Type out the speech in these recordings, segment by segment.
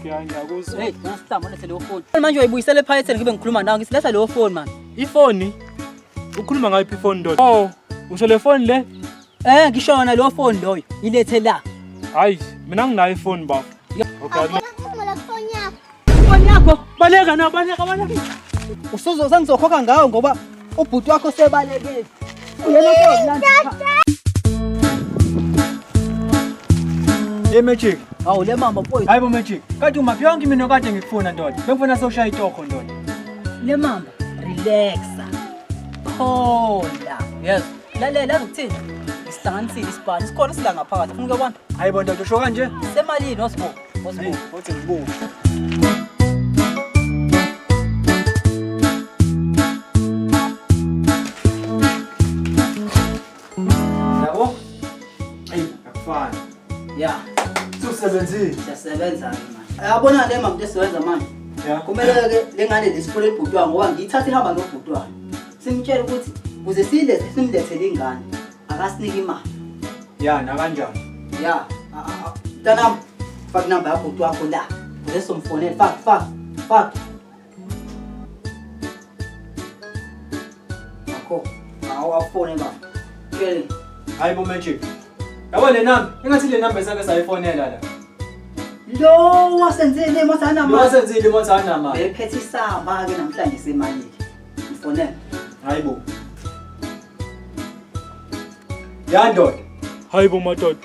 ngiyakuzwa. Hey, nasihlamba lethe leyo phone. Manje uyibuyisele ephaketheni ngibe ngikhuluma nawe ngithi letha leyo phone man. Ifoni? Ukhuluma ngayiphi ifoni ndoda? Oh, usho le phone le? Ngishona leyo phone loyo. Ilethe la. Hayi, mina nginayo ifoni baba. Okay. Phone yakho. Baleka na, baleka. Sengizokhokha ngawo ngoba ubhuti wakho sebalekile. Uyena kodlanda. Hey Magic. Hawu le mama mfowethu. Hayibo Magic. Kanti uma yonke mina okade ngikufuna ndoda. Bengifuna soshaya itoko ndoda. Le mama relaxa. Hola. Yes. Lalela ukuthini? Isihlanganisile isibani. Sikhona sila ngaphakathi. Ufuna ukubona? Hayibo ndoda usho kanje? Semalini osibo. Othi ngibuka. Yabo? Hey, akufani. Yeah. Usebenzile. Siyasebenza ke manje. Yabona le mama esiwenza manje. Yeah. Kumele ke lengane lesifole ibhutwa ngoba ngiyithatha ihamba nobhutwa. Simtshela ukuthi kuze simlethele ingane akasinike imali. Yeah, na kanjani? Yeah. Mntanami, faka number yakho ubhutwa wakho la. Kuze somfonele faka. Akho. Awafone baba. Kelly. Hayibo Magic. Yabo le number, engathi le number esake sayifonela la. Lo wasenzile mothana manje. Wasenzile mothana manje. Bephethe isamba ke namhlanje semali. Mfonele. Hayibo. Ya ndoda. Hayibo madoda.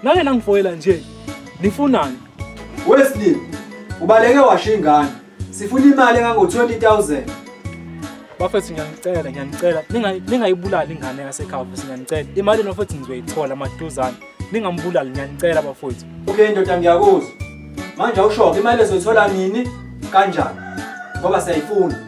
Nake nangifoyela nje. Nifunani? Wesley, ubaleke washo ingane. Sifuna imali engango 20,000. Bafethu ngiyanicela ningayibulali ingane yasekhaya futhi ngiyanicela. Imali nofuthi ngizoyithola maduzane. Ningambulali ngiyanicela bafethu. Okay ndoda ngiyakuzwa. Manje awushoke imali ezoyithola nini kanjani? Ngoba siyayifuna.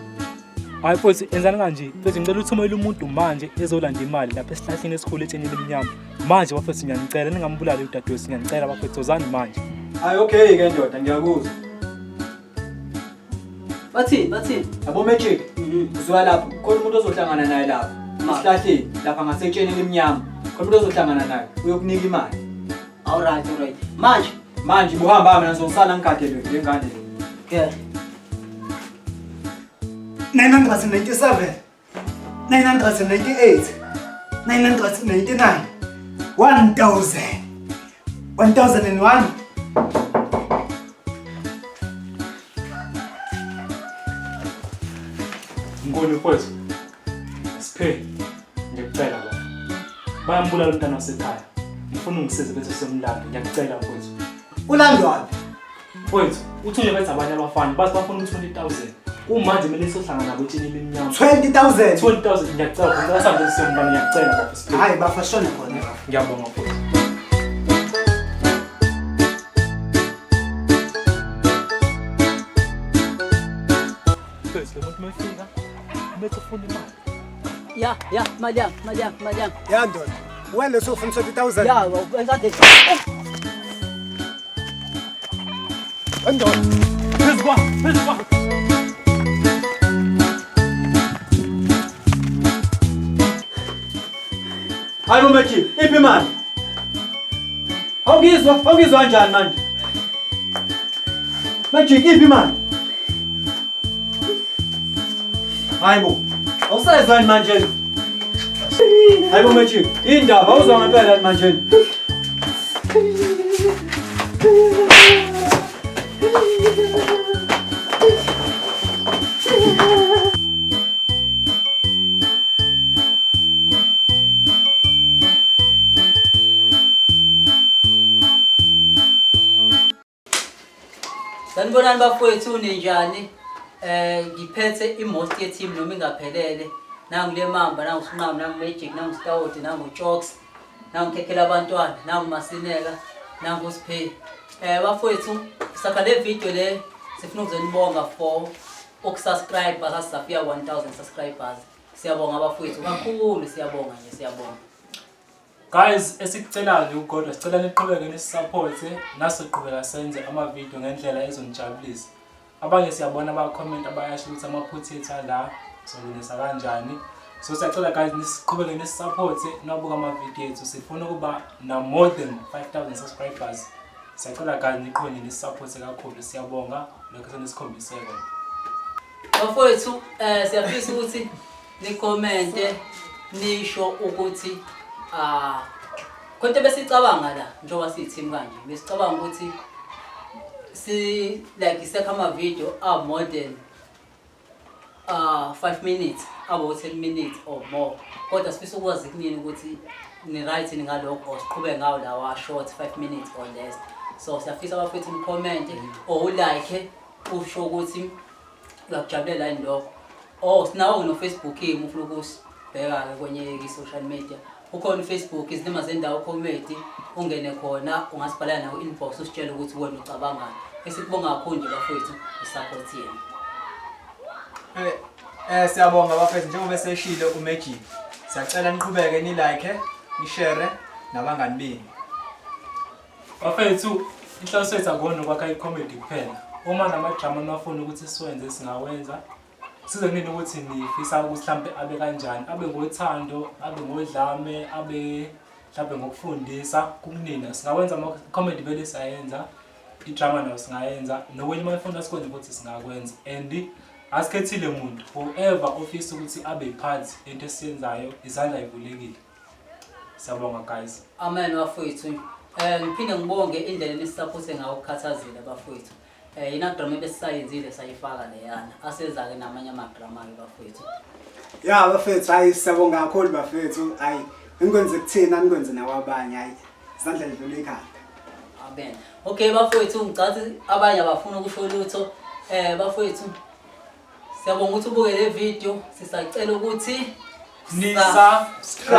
Hayi futhi enzani kanje? Futhi ngicela uthumele umuntu manje ezolanda imali lapha esihlahleni esikhulu etsheni lemnyama. Manje bafethu ngiyanicela ningambulali udadewethu ngiyanicela bafethu ozani manje. Hayi okay ke ndoda ngiyakuzwa. Bathini? Yabo Magic. Uzwa lapho khona umuntu ozohlangana naye lapha. Isihlahleni lapha ngasetsheni lemnyama. Khona umuntu ozohlangana naye uyokunika imali. Alright. Manje buhamba mina ngizosala ngikadele le ngane. Okay. 997, 998, 999, 1,000, 1,001. Ngone mfowethu. Siphe. Ngiyacela la. Bayambulala umntana wasekhaya. Ngifuna ungisize bese semlando. Ngiyacela mfowethu. Ulandwa. Mfowethu, uthule bethu abanye abafana base bafuna 20,000. Kumanje mina sohlangana nabo etsheni leminyama. 20,000. 20,000 ngiyacela ngicela sambe semlando ngiyacela bafo siphe. Hayi bafashona khona. Ngiyabonga mfowethu. Mfowethu, lo muntu mafika. Bethu ufuna imali. Yeah, mali yami. Ya ndoda. Wena usufuna 20,000. Yeah, ngade. Ndoda. Phezu kwa. Hayibo Magic, iphi imali? Awungizwa kanjani manje? Magic, iphi imali? Hayibo, awusayezwani manje? Hayibo Magic, indaba awuzwa ngempela manje. Sanibonani bafowethu ninjani? Ngiphethe imost ye team noma ingaphelele. Nangu le mamba, nangu Sunqami, nangu Magic, nangu Stawoti, nangu Jokes, nangu Khekhela abantwana, nangu Masinela, nangu Siphe. Bafowethu, sakha le video le sifuna ukuzonibonga for ukusubscribe basasiya 1,000 subscribers. Siyabonga bafowethu kakhulu, siyabonga. Guys, esikucelayo ugodwa sicela niqhubeke nisupport nasiqhubeka senze ama video ngendlela ezonijabulisa. Abanye siyabona aba comment abayasho ukuthi amaphutha ethu la solunisa kanjani. So siyacela guys nisiqhubeke nisupport nabuka ama video ethu sifuna ukuba na more than 5,000 subscribers Siyacela guys niqhonye nisupporte kakhulu siyabonga lokho senesikhombiseke. Bafowethu siyafisa ukuthi ni comment nisho ukuthi konke besicabanga la njengoba siyithini kanje besicabanga ukuthi si like isekhama video more than 5 minutes about 10 minutes or more kodwa sifisa ukwazi kunini ukuthi ni right ngalokho siqhubeke ngawo lawa short 5 minutes or less. So siyafisa abafethu ni comment or like usho ukuthi uyakujabulela yini lokho. Oh sinawo no Facebook yimi ufuna ukusibheka kwenye i-social media. Ukhona Facebook izinema zendawo comedy ungene khona ungasibhala nawo inbox usitshela ukuthi wena ucabangani. Esikubonga kakhulu nje bafethu isupport yenu. Siyabonga bafethu njengoba seshilo uMagic. Siyacela niqhubeke ni like, ni share nabangani benu. Bafethu inhloso yethu akona ukwakha i-comedy kuphela. Uma namadrama nafuna ukuthi siwenze singawenza. Size kunini ukuthi nifisa ukuthi mhlambe abe kanjani, abe ngothando, abe ngodlame, abe mhlambe ngokufundisa kunina. Singawenza ama-comedy vele siyayenza, i-drama nayo singayenza, nokwenye mayifunda sikwenze ukuthi singakwenza. And asikhethile umuntu, whoever ofisa ukuthi abe part into esiyenzayo, izandla ivulekile. Siyabonga guys. Amen bafethu. Ngiphinde ngibonge indlela nisupporte ngayo ukukhathazela bafethu. Inadrama ebesayenzile sayifaka leyana. Aseza ke namanye amadrama ke bafethu. Ya bafethu hayi siyabonga kakhulu bafethu. Hayi ngikwenze kuthina nikwenze nawabanye hayi. Izandla zidlula ekhanda. Amen. Okay bafethu ngicathi abanye abafuna ukusho lutho. Bafethu siyabonga ukuthi ubuke le video. Sisacela ukuthi Subscribe.